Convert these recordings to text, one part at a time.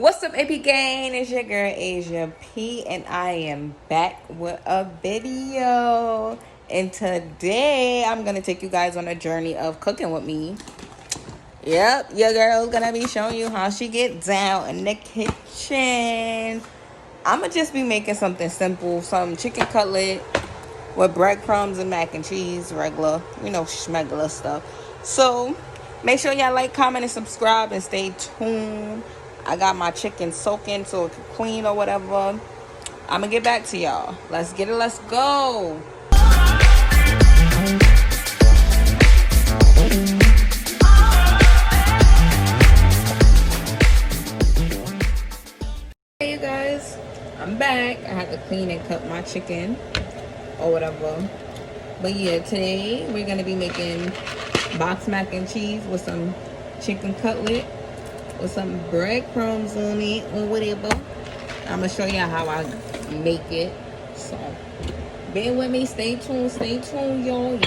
What's up, AP Gang? It's your girl Asia P, and I am back with a video. And today I'm gonna take you guys on a journey of cooking with me. Yep, your girl's gonna be showing you how she get down in the kitchen. I'ma just be making something simple, some chicken cutlet with breadcrumbs and mac and cheese, regular, schmegular stuff. So make sure y'all like, comment, and subscribe, and stay tuned. I got my chicken soaking so it can clean or whatever. I'm gonna get back to y'all. Let's get it. Let's go. Hey, you guys. I'm back. I had to clean and cut my chicken or whatever. But yeah, today we're gonna be making box mac and cheese with some chicken cutlet with some breadcrumbs on it or whatever. I'm gonna show y'all how I make it. So bear with me, stay tuned, y'all.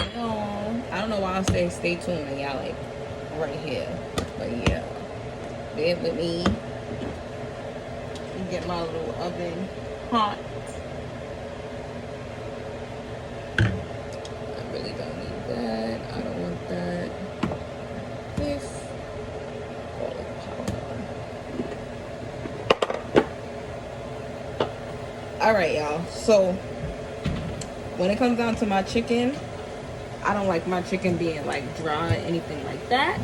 I don't know why I say stay tuned and y'all like right here. But yeah. Bear with me. Get my little oven hot. I really don't need that. I don't want that. This. Alright, y'all. So when it comes down to my chicken, I don't like my chicken being like dry, anything like that.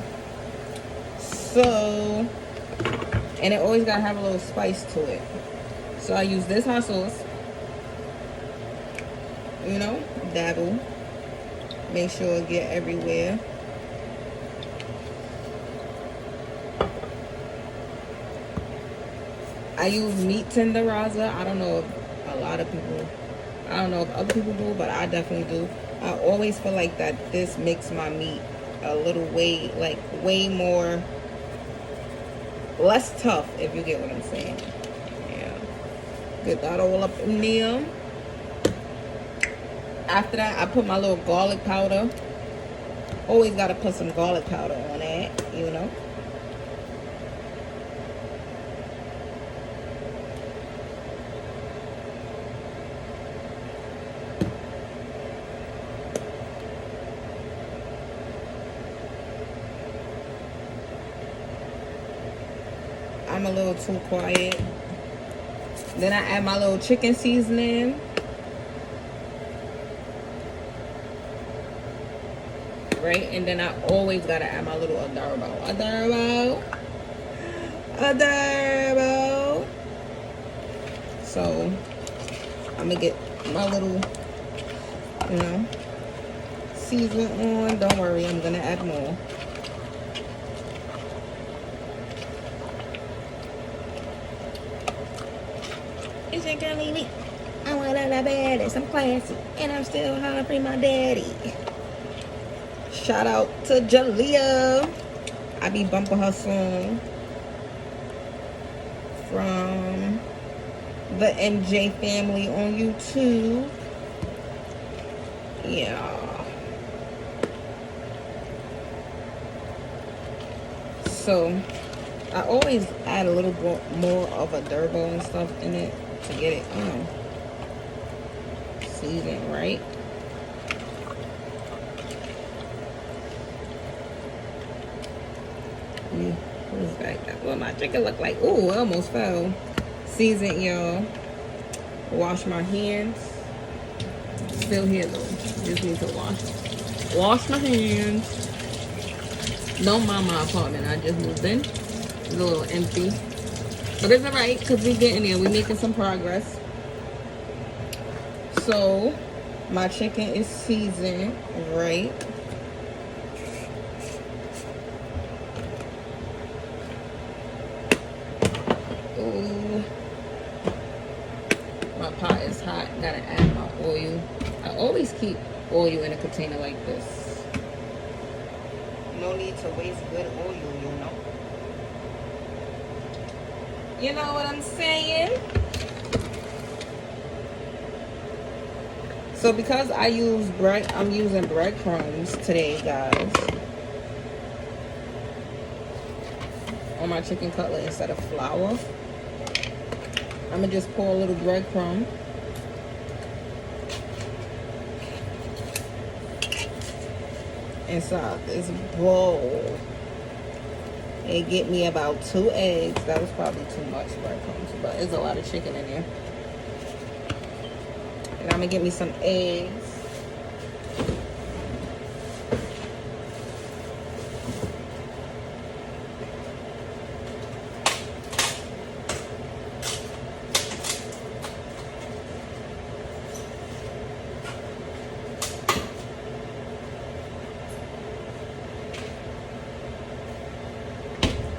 So, and it always gotta have a little spice to it. So I use this hot sauce. Dabble. Make sure it get everywhere. I use meat tenderizer. I don't know if I don't know if other people do, but I definitely do. I always feel like that this makes my meat a little way more, less tough, if you get what I'm saying. Yeah. Get that all up in there. After that, I put my little garlic powder. Always got to put some garlic powder on that, I'm a little too quiet. Then I add my little chicken seasoning. Right? And then I always gotta add my little adobo. So I'm gonna get my little, season on. Don't worry, I'm gonna add more. It's your girl Lee. I want out of bed and some classy, and I'm still hungry, my daddy. Shout out to Jalea. I be bumping her song from the MJ family on YouTube. Yeah. So I always add a little more of adobo and stuff in it to get it, seasoned right. What's that? What my chicken look like? Ooh, it almost fell. Season, y'all. Wash my hands. Still here though. Just need to wash my hands. Don't mind my apartment. I just moved in. It's a little empty. But it's alright because we getting there. We making some progress. So my chicken is seasoned, right? Ooh. My pot is hot. Gotta add my oil. I always keep oil in a container like this. No need to waste good oil, You know what I'm saying? So because I'm using breadcrumbs today, guys, on my chicken cutlet instead of flour. I'm gonna just pour a little breadcrumb inside this bowl. It get me about 2 eggs. That was probably too much breadcrumbs, but there's a lot of chicken in there. And I'm gonna get me some eggs.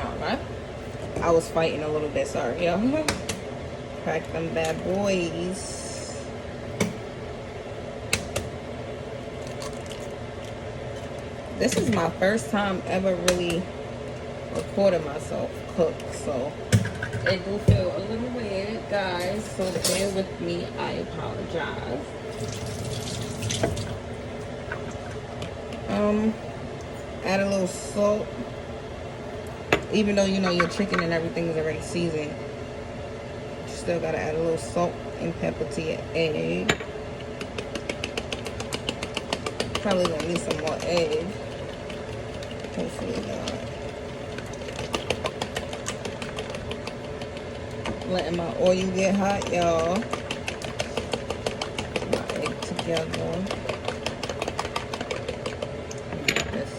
Alright. I was fighting a little bit, sorry, y'all. Crack them bad boys. This is my first time ever really recording myself cook, so it do feel a little weird, guys, so bear with me. I apologize. Add a little salt. Even though you know your chicken and everything is already seasoned, you still gotta add a little salt and pepper to your egg. Probably gonna need some more egg. Hopefully not. Letting my oil get hot, y'all. Put my egg together. This.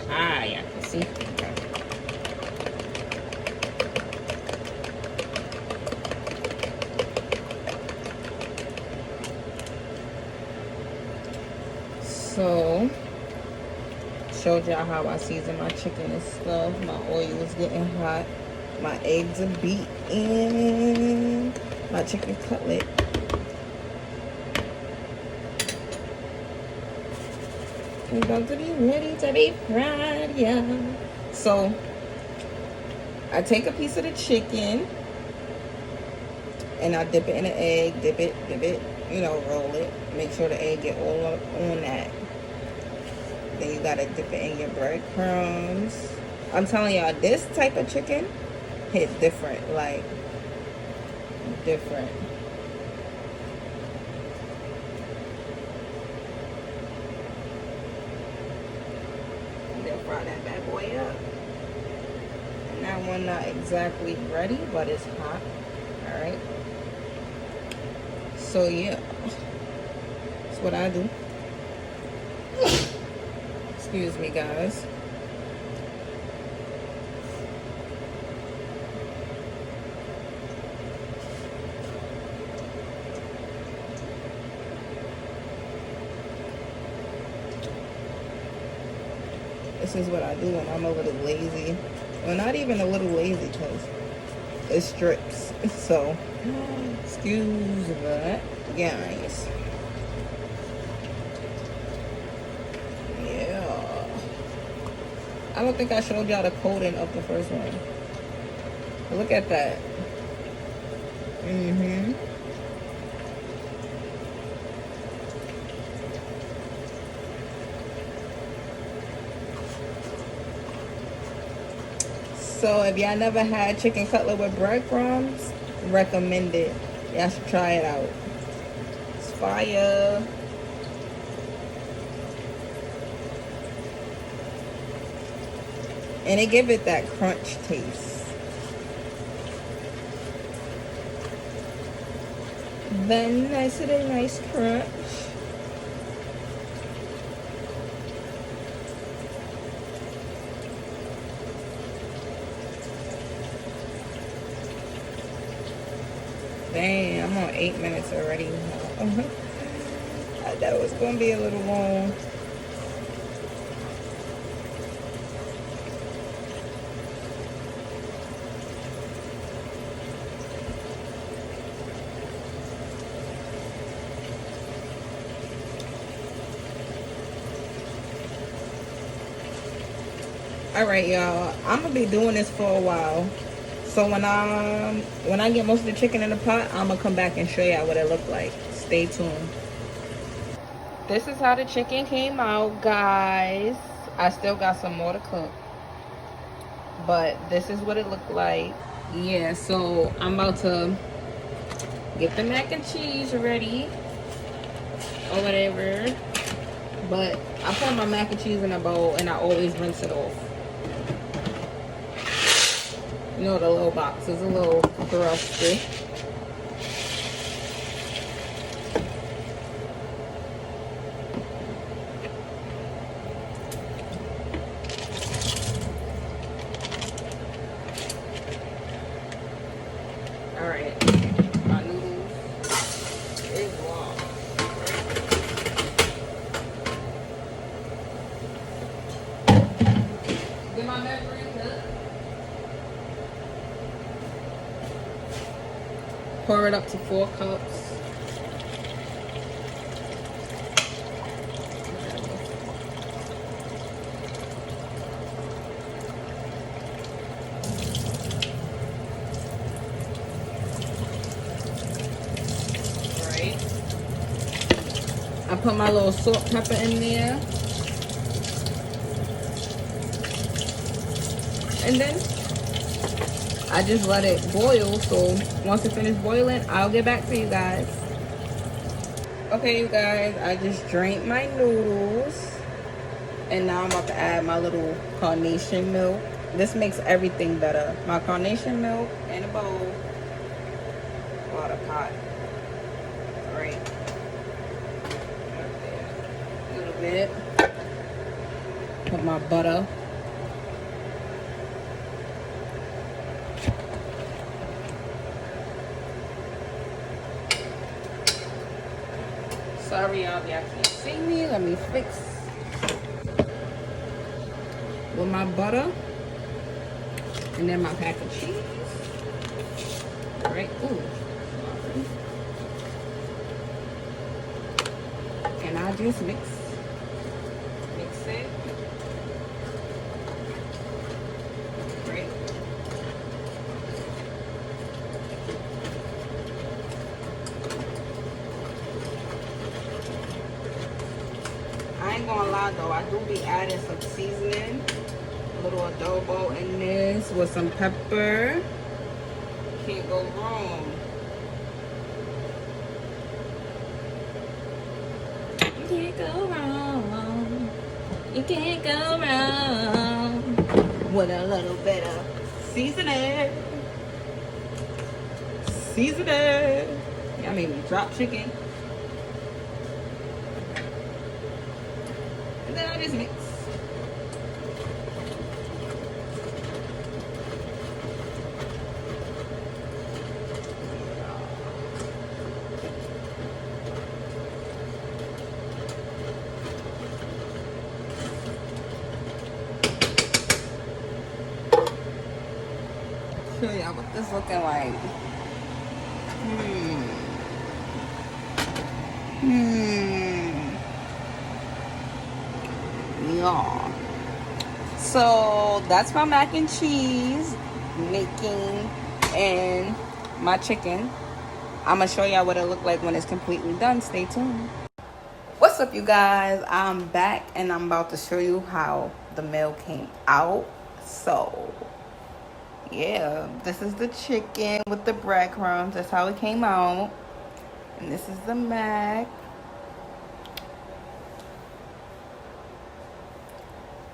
Ah, yeah, can see. Okay. So, showed y'all how I season my chicken and stuff. My oil is getting hot. My eggs are beaten. My chicken cutlet. It's about to be ready to be fried, yeah. So, I take a piece of the chicken and I dip it in the egg, dip it, you know, roll it. Make sure the egg get all up on that. Then you gotta dip it in your breadcrumbs. I'm telling y'all, this type of chicken hit different, like different. Then fry that bad boy up. And that one not exactly ready, but it's hot. All right. So yeah, that's what I do. Excuse me, guys. This is what I do when I'm a little lazy. Well, not even a little lazy, because it strips. So, excuse that, guys. Yeah. I don't think I showed y'all the coating of the first one. Look at that. So if y'all never had chicken cutlet with breadcrumbs, recommend it. Y'all should try it out. It's fire. And it give it that crunch taste. Then nice and nice crunch. Dang, I'm on 8 minutes already. I thought it was gonna be a little long. All right, y'all. I'm gonna be doing this for a while. So when I get most of the chicken in the pot, I'm gonna come back and show y'all what it looked like. Stay tuned. This is how the chicken came out, guys. I still got some more to cook. but this is what it looked like. Yeah, so I'm about to get the mac and cheese ready or whatever. But I put my mac and cheese in a bowl and I always rinse it off. You know, the little box is a little crusty. Alright, my noodles is long. Get my measuring cup. Pour it up to 4 cups. I put my little salt pepper in there. And then I just let it boil. So once it finishes boiling, I'll get back to you guys. Okay, you guys, I just drained my noodles. And now I'm about to add my little carnation milk. This makes everything better. My carnation milk in a bowl. Water pot. All right. A little bit. Put my butter. Sorry, y'all can't see me. Let me fix with my butter. And then my pack of cheese. All right. Ooh. And I just mix it. Right. I ain't gonna lie though, I do be adding some seasoning. A little adobo in this with some pepper. Can't go wrong. You can't go wrong. You can't go wrong with a little bit of seasoning. Seasoning. Y'all made me drop chicken. And then I just mix. Show y'all what this looking like. Yeah. So that's my mac and cheese making and my chicken. I'm gonna show y'all what it look like when it's completely done. Stay tuned. What's up, you guys? I'm back and I'm about to show you how the meal came out. So yeah, this is the chicken with the breadcrumbs. That's how it came out. And this is the mac.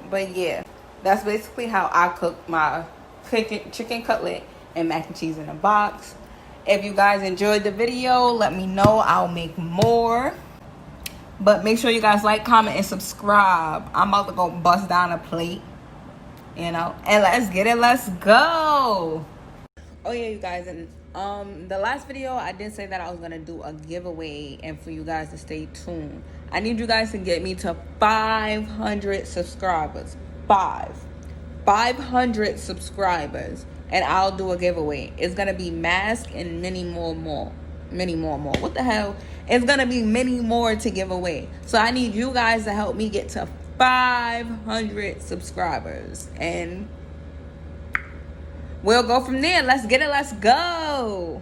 But yeah, that's basically how I cook my chicken cutlet and mac and cheese in a box. If you guys enjoyed the video, let me know. I'll make more. But make sure you guys like, comment, and subscribe. I'm about to go bust down a plate. You know, and let's get it. Let's go. Oh yeah, you guys, and the last video I did say that I was gonna do a giveaway and for you guys to stay tuned. I need you guys to get me to 500 subscribers. 500 subscribers, and I'll do a giveaway. It's gonna be mask and many more. What the hell? It's gonna be many more to give away. So I need you guys to help me get to 500 subscribers, and we'll go from there. Let's get it. Let's go.